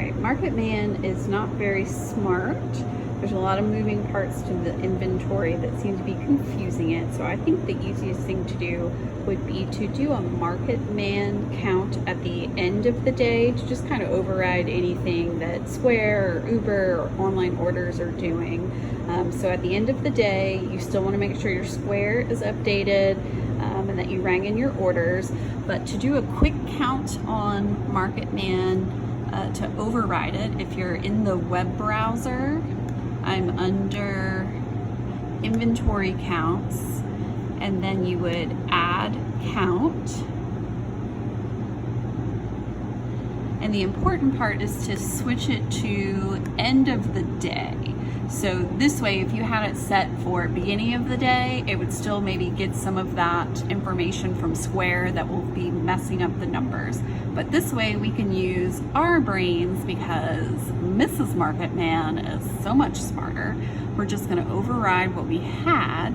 right, Market Man is not very smart. There's a lot of moving parts to the inventory that seem to be confusing it. So I think the easiest thing to do would be to do a Market Man count at the end of the day to just kind of override anything that Square or Uber or online orders are doing. So at the end of the day, you still want to make sure your Square is updated and that you rang in your orders. But to do a quick count on Market Man, to override it, if you're in the web browser, I'm under inventory counts, and then you would add count. And the important part is to switch it to end of the day. So this way, if you had it set for beginning of the day, it would still maybe get some of that information from Square that will be messing up the numbers. But this way we can use our brains because Mrs. Market Man is so much smarter. We're just gonna override what we had.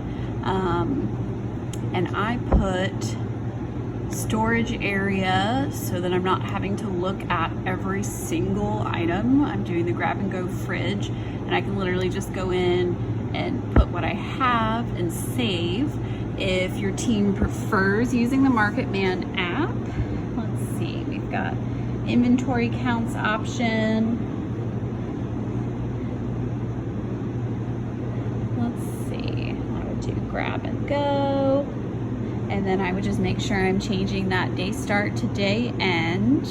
And I put storage area so that I'm not having to look at every single item. I'm doing the grab and go fridge, and I can literally just go in and put what I have and save. If your team prefers using the Market Man app, let's see, we've got inventory counts option. Let's see, I would do grab and go. And then I would just make sure I'm changing that day start to day end.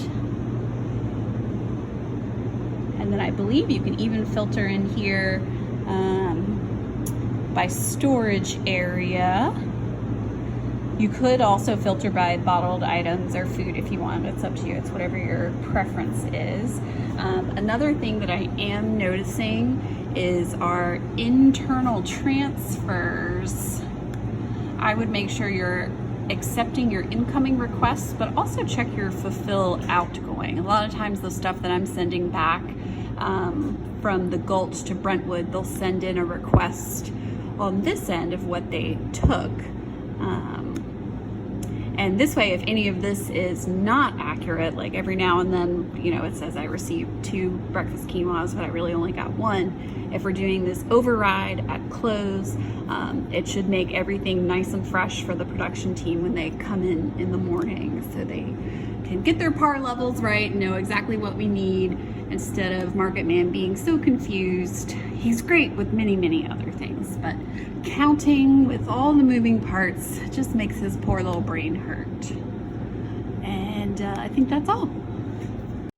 And then I believe you can even filter in here by storage area. You could also filter by bottled items or food if you want. It's up to you. It's whatever your preference is. Another thing that I am noticing is our internal transfers. I would make sure you're accepting your incoming requests, but also check your fulfill outgoing. A lot of times the stuff that I'm sending back from the Gulch to Brentwood, they'll send in a request on this end of what they took. And this way, if any of this is not accurate, like every now and then, you know, it says I received 2 breakfast quinoas, but I really only got 1. If we're doing this override at close, it should make everything nice and fresh for the production team when they come in the morning, so they can get their par levels right and know exactly what we need, instead of Market Man being so confused. He's great with many, many other things, but counting with all the moving parts just makes his poor little brain hurt. And I think that's all.